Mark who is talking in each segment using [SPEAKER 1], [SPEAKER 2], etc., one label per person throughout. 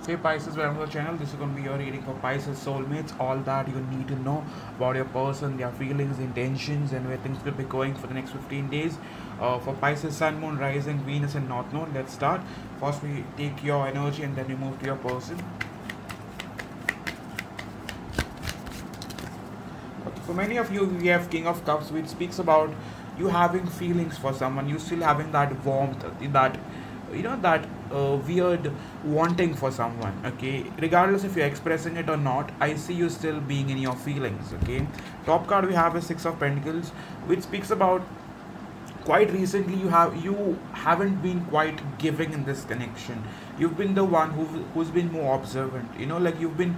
[SPEAKER 1] Hey Pisces, welcome to the channel. This is going to be your reading for Pisces soulmates. All that you need to know about your person, their feelings, intentions, and where things could be going for the next 15 days. For Pisces, Sun, Moon, Rising, Venus, and North Node. Let's start. First, we take your energy and then we move to your person. Okay, for many of you, we have King of Cups, which speaks about you having feelings for someone, you still having that warmth, that that weird wanting for someone. Okay, regardless if you're expressing it or not, I see you still being in your feelings. Okay, top card we have is Six of Pentacles, which speaks about quite recently you haven't been quite giving in this connection. You've been the one who's been more observant, like you've been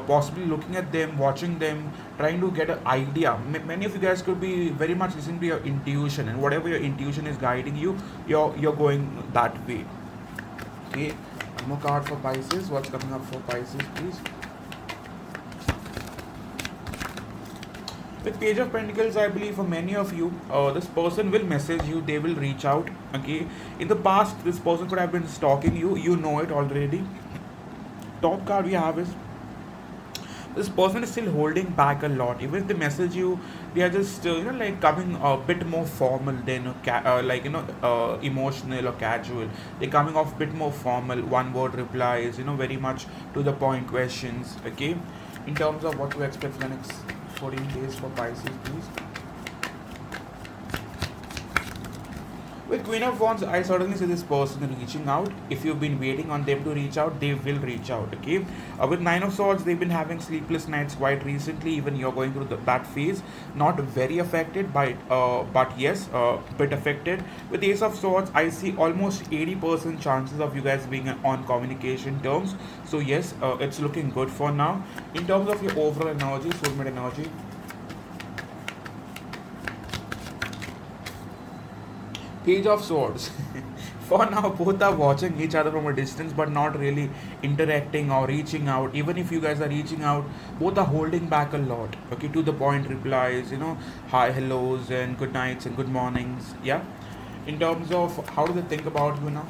[SPEAKER 1] possibly looking at them, watching them, trying to get an idea. Many of you guys could be very much listening to your intuition, and whatever your intuition is guiding you, you're going that way. Okay, one more card for Pisces. What's coming up for Pisces, please? With Page of Pentacles, I believe for many of you, this person will message you, they will reach out. Okay, in the past, this person could have been stalking you, you know it already. Top card we have is this person is still holding back a lot. Even if they message you, they are just like coming a bit more formal than emotional or casual. They're coming off a bit more formal, one word replies, very much to the point questions. Okay, in terms of what to expect for the next 14 days for Pisces, please. With Queen of Wands, I certainly see this person reaching out. If you've been waiting on them to reach out, they will reach out. Okay. With Nine of Swords, they've been having sleepless nights quite recently. Even you're going through that phase. Not very affected by it, but yes, bit affected. With Ace of Swords, I see almost 80% chances of you guys being on communication terms. So yes, it's looking good for now. In terms of your overall energy, soulmate energy, Page of Swords. For now, both are watching each other from a distance, but not really interacting or reaching out. Even if you guys are reaching out, both are holding back a lot. Okay, to the point replies, hi, hellos, and good nights and good mornings. Yeah. In terms of how do they think about you now?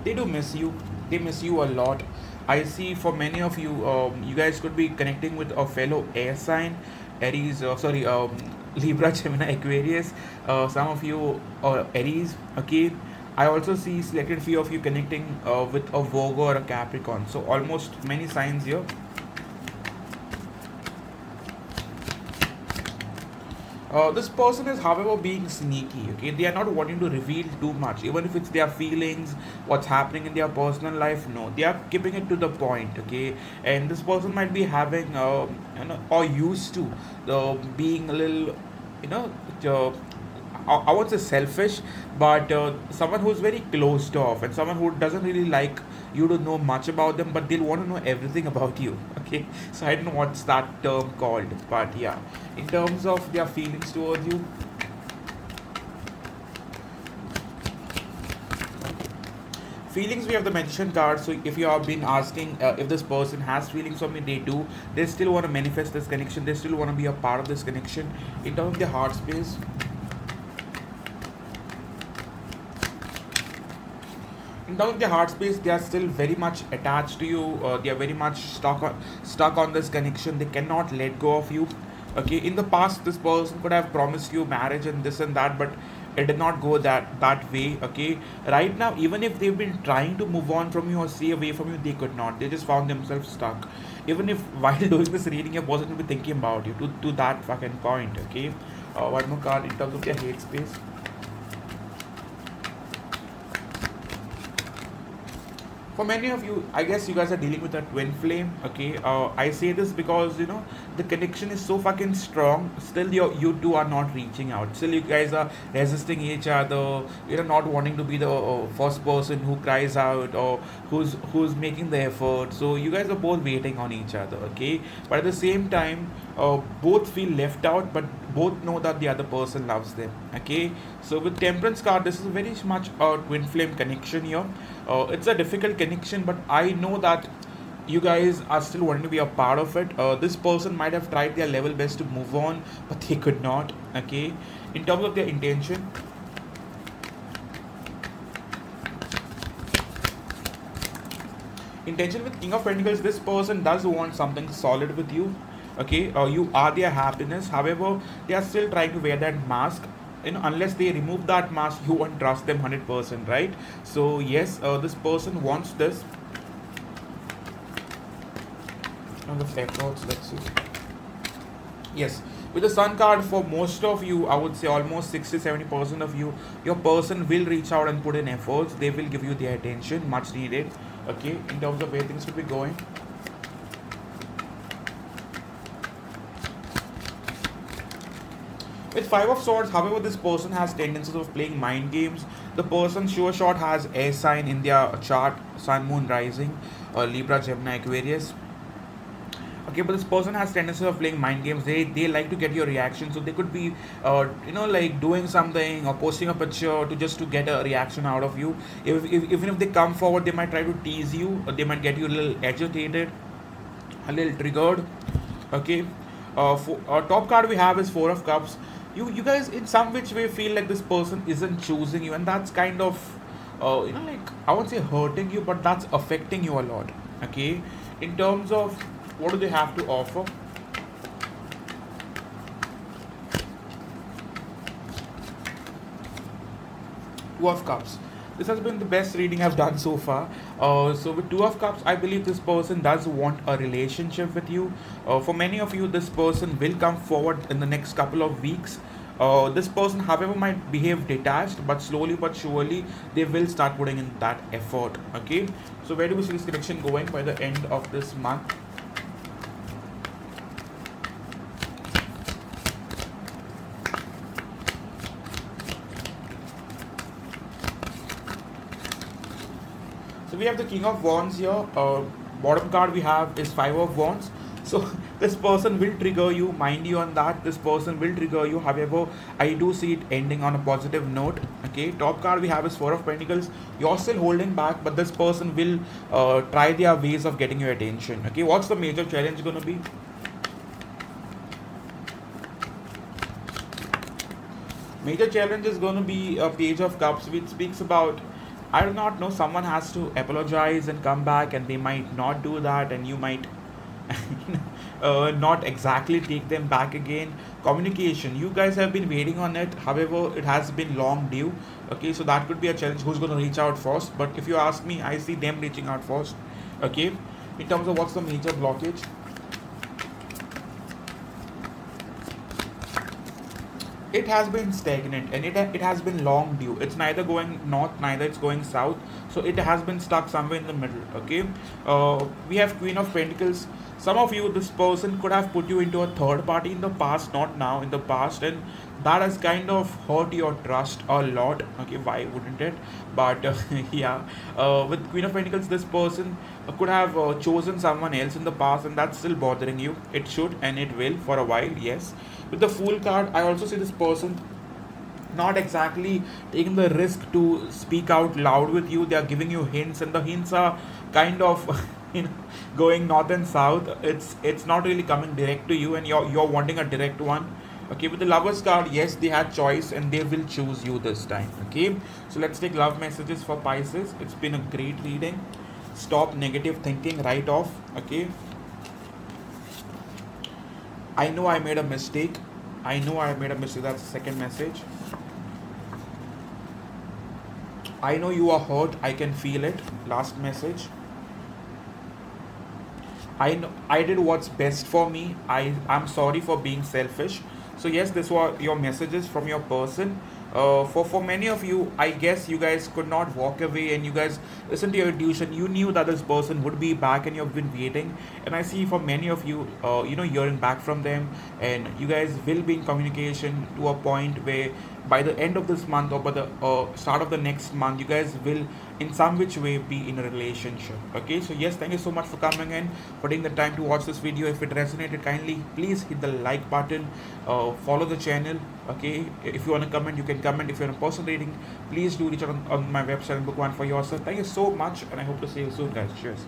[SPEAKER 1] They do miss you. They miss you a lot. I see for many of you, you guys could be connecting with a fellow air sign, Aries, Libra, Gemini, Aquarius. Some of you are Aries. Okay. I also see selected few of you connecting with a Virgo or a Capricorn. So almost many signs here. This person is, however, being sneaky. Okay, they are not wanting to reveal too much, even if it's their feelings, what's happening in their personal life. No, they are keeping it to the point. Okay, and this person might be having, or used to, being a little, you know, uh, I won't say selfish, but someone who's very closed off and someone who doesn't really like you to know much about them, but they'll want to know everything about you. Okay, so I don't know what's that term called, but yeah, in terms of their feelings towards you, feelings we have the mention card. So if you have been asking if this person has feelings for me, they do. They still want to manifest this connection. They still want to be a part of this connection. In terms of their heart space, in terms of their heart space, they are still very much attached to you. They are very much stuck on this connection. They cannot let go of you. Okay, in the past, this person could have promised you marriage and this and that, but it did not go that way. Okay, right now, even if they've been trying to move on from you or stay away from you, they could not. They just found themselves stuck. Even if while doing this reading, your person will be thinking about you to that fucking point. Okay, one more card in terms of their hate space. For many of you, I guess you guys are dealing with a twin flame. Okay, I say this because the connection is so fucking strong. Still, you two are not reaching out. Still, you guys are resisting each other. Not wanting to be the first person who cries out or who's making the effort. So you guys are both waiting on each other. Okay, but at the same time, both feel left out, but both know that the other person loves them. Okay, so with Temperance card, this is very much a twin flame connection here. It's a difficult connection, but I know that you guys are still wanting to be a part of it. This person might have tried their level best to move on, but they could not. Okay, in terms of their intention, intention with King of Pentacles, this person does want something solid with you. Okay, you are their happiness. However, they are still trying to wear that mask. Unless they remove that mask, you won't trust them 100%, right? So yes, this person wants this. On the efforts, let's see. Yes, with the Sun card, for most of you, I would say almost 60-70% of you, your person will reach out and put in efforts. They will give you their attention, much needed. Okay, in terms of where things could be going. With Five of Swords, however, this person has tendencies of playing mind games. The person sure shot has air sign in their chart: Sun, Moon, Rising, Libra, Gemini, Aquarius. Okay, but this person has tendencies of playing mind games. They like to get your reaction, so they could be like doing something or posting a picture to just to get a reaction out of you. Even if they come forward, they might try to tease you, or they might get you a little agitated, a little triggered. Okay, for top card we have is Four of Cups. You guys in some which way feel like this person isn't choosing you, and that's kind of like, I won't say hurting you, but that's affecting you a lot. Okay, in terms of what do they have to offer. Two of Cups. This has been the best reading I've done so far. So with Two of Cups, I believe this person does want a relationship with you. For many of you, this person will come forward in the next couple of weeks. This person, however, might behave detached, but slowly but surely they will start putting in that effort. Okay. So where do we see this connection going by the end of this month? So we have the King of Wands here. Bottom card we have is Five of Wands. So this person will trigger you, mind you on that. This person will trigger you. However, I do see it ending on a positive note. Okay. Top card we have is Four of Pentacles. You're still holding back, but this person will try their ways of getting your attention. Okay. What's the major challenge gonna be? Major challenge is going to be a Page of Cups, which speaks about, I do not know, someone has to apologize and come back, and they might not do that, and you might not exactly take them back again. Communication, you guys have been waiting on it, however, it has been long due. Okay, so that could be a challenge. Who's going to reach out first? But if you ask me, I see them reaching out first. Okay, in terms of what's the major blockage, it has been stagnant, and it has been long due. It's neither going north, neither it's going south, so it has been stuck somewhere in the middle. Okay, we have Queen of Pentacles. Some of you, this person could have put you into a third party in the past, not now, in the past, and that has kind of hurt your trust a lot. Okay, why wouldn't it? But yeah, with Queen of Pentacles, this person could have chosen someone else in the past, and that's still bothering you. It should, and it will for a while, yes. With the Fool card, I also see this person not exactly taking the risk to speak out loud with you. They are giving you hints, and the hints are kind of you know, going north and south. It's not really coming direct to you, and you're wanting a direct one. Okay, with the Lovers card, yes, they had choice, and they will choose you this time. Okay, so let's take love messages for Pisces. It's been a great reading. Stop negative thinking right off. Okay, I know I made a mistake. I know I made a mistake. That's the second message. I know you are hurt. I can feel it. Last message. I know I did what's best for me. I'm sorry for being selfish. So yes, this were your messages from your person. For many of you, I guess you guys could not walk away, and you guys listen to your intuition. You knew that this person would be back, and you've been waiting. And I see for many of you, hearing back from them, and you guys will be in communication to a point where by the end of this month, or by the start of the next month, you guys will in some which way be in a relationship. Okay, so yes, thank you so much for coming in, for taking the time to watch this video. If it resonated, kindly please hit the like button, follow the channel. Okay, if you want to comment, you can comment. If you want a personal reading, please do reach out on my website and book one for yourself. Thank you so much, and I hope to see you soon, guys. Cheers.